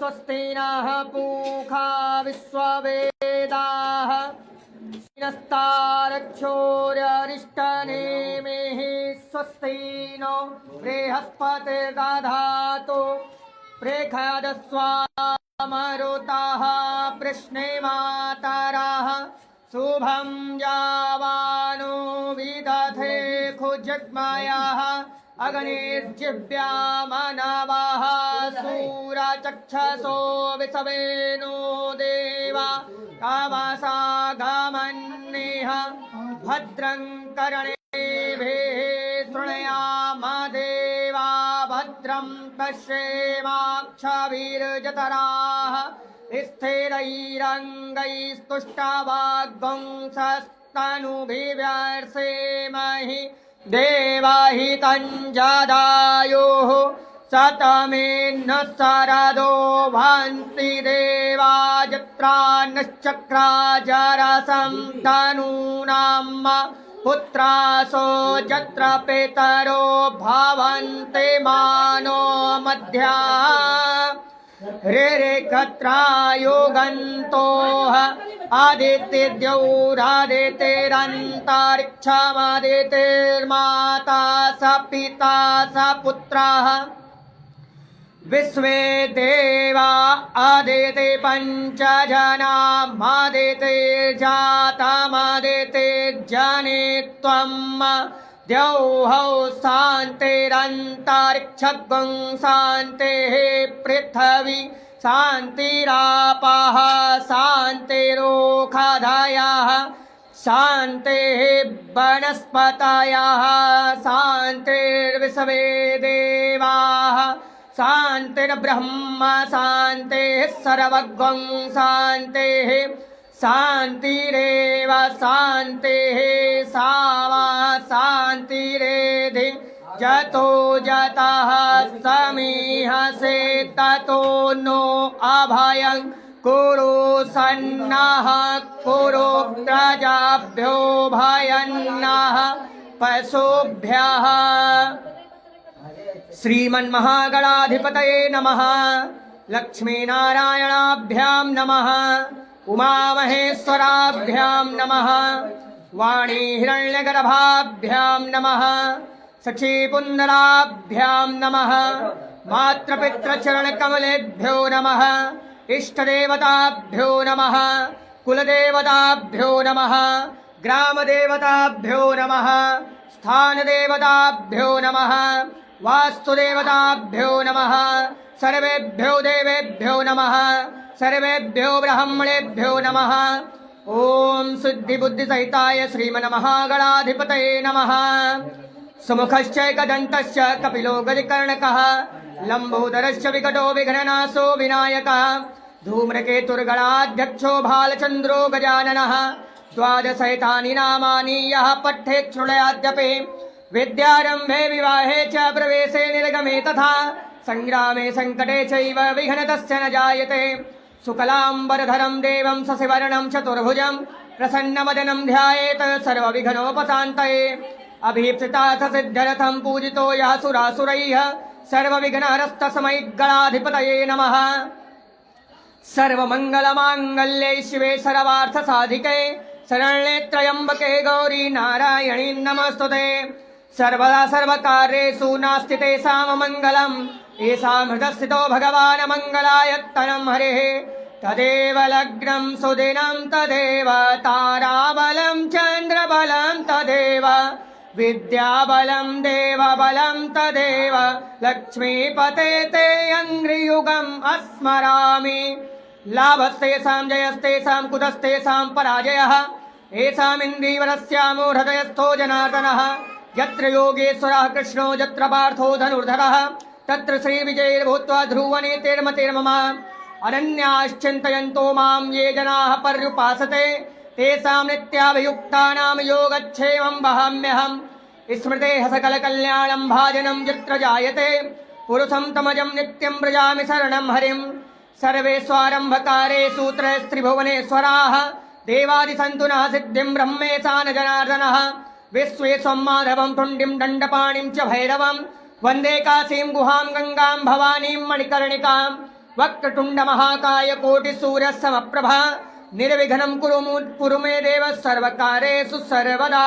स्वस्ति नः पूषा विश्ववेदाः नस्तारक्षोर्यरिष्टनेमिः स्वस्ति नो बृहस्पतिर्दधातु प्रेखयदस्वामरुताः प्रश्ने मातरः शुभं यावानो विदधे खुजग्मयः अग्निर्जिव्या मनवः सूरचक्षसो विसवेनो देवा कामसा गमन्नेह भद्रं कर्णेभिः शृणुयाम देवा भद्रं पश्येमाक्षभिर्जतराः स्थिरैरङ्गैस्तुष्टवाग्वंसस्तनुभिव्यर्सेमहि देवाहितञ्जदायुः सतमेन्न शरदो भान्ति देवा यत्रा नश्चक्रा जरसं तनूनाम् पुत्रासो यत्र पितरो भवन्ति मानो मध्या रे कत्रायुगन्तोः आदित्यद्यौरादित्यरन्तरिक्षमादितिर्माता स पिता स पुत्रः विश्वे देवा आदिति पञ्चजना मादितिर्जातमादितिर्जने त्वम् द्यौः शान्तिरन्तरिक्षगं शान्तिः पृथिवी शान्तिरापः शान्तिरोषधयः शान्तिः वनस्पतयः शान्तिर्विश्वे देवाः शान्तिर्ब्रह्म शान्तिः सर्वगं शान्तिः शान्तिरेव शान्तिः सावा शान्तिरेधि जतो जतः समीहसे ततो नो अभयं कुरु सन्नः कुरु प्रजाभ्यो भयन्नः पशुभ्यः। श्रीमन्महागणाधिपतये नमः। लक्ष्मीनारायणाभ्यां नमः। उमामहेश्वराभ्यां नमः। वाणीहिरण्यगर्भाभ्यां नमः। सखीपुन्दराभ्यां नमः। मातृपितृचरणकमलेभ्यो नमः। इष्टदेवताभ्यो नमः। कुलदेवताभ्यो नमः। ग्रामदेवताभ्यो नमः। स्थानदेवताभ्यो नमः। वास्तुदेवताभ्यो नमः। सर्वेभ्यो देवेभ्यो नमः। सर्वेभ्यो ब्राह्मणेभ्यो नमः। ओम सिद्धिबुद्धिसहिताय श्रीमन्महागणाधिपतये नमः। सुमुखश्चैकदन्तश्च कपिलो गजकर्णकः लम्बोदरश्च विकटो विघ्ननाशो विनायकः धूम्रकेतुर्गणाध्यक्षो भालचन्द्रो गजाननः द्वादशैतानि नामानि यः पठ्येत् शृणुयाद्यपि विद्यारम्भे विवाहे च प्रवेशे निर्गमे तथा संग्रामे संकटे चैव विघ्नतस्य न जायते शुक्लाम्बरधरं देवं शशिवर्णं चतुर्भुजं प्रसन्नवदनं ध्यायेत् सर्वविघ्नोपशान्तये अभीप्सितार्थ सिद्ध्यर्थं पूजितो यः सुरासुरैः सर्वविघ्नहरस्तसमयिगणाधिपतये नमः। सर्वमङ्गलमाङ्गल्ये शिवे सर्वार्थसाधिके शरण्ये त्र्यम्बके गौरी नारायणी नमस्तुते। सर्वदा सर्वकार्येषु नास्ति तेषां मङ्गलम् येषां हृदस्थितो भगवान् मङ्गलायत्तनं हरेः तदेव लग्नं सुदिनं तदेव ताराबलं चन्द्रबलं तदेव विद्याबलं देवबलं तदेव लक्ष्मीपते ते अङ्घ्रियुगम् अस्मरामि। लाभस्तेषां जयस्तेषां कुतस्तेषां पराजयः येषामिन्द्रिवरस्यामो हृदयस्थो जनार्दनः यत्र योगेश्वरः कृष्णो यत्र पार्थो धनुर्धरः तत्र श्रीविजयैर्भूत्वा ध्रुवनेतिर्मतिर्मम। अनन्याश्चिन्तयन्तो मां ये जनाः पर्युपासते तेषां नित्याभियुक्तानां योगक्षेमं वहाम्यहम्। स्मृतेः सकलकल्याणं भाजनं यत्र जायते पुरुषं तमजं नित्यं व्रजामि शरणं हरिम्। सर्वेष्वारम्भकारेषु त्रयस्त्रिभुवनेश्वराः देवादिसन्तु नः सिद्धिं ब्रह्मेशान जनार्दनः विश्वेश्वं माधवं तुण्डिं दण्डपाणिं च भैरवं वन्दे काशीं गुहां गङ्गां भवानीं मणिकर्णिकां वक्रतुण्ड महाकाय कोटिसूर्यसमप्रभा निर्विघ्नं कुरु मे देव सर्वकारेषु सर्वदा।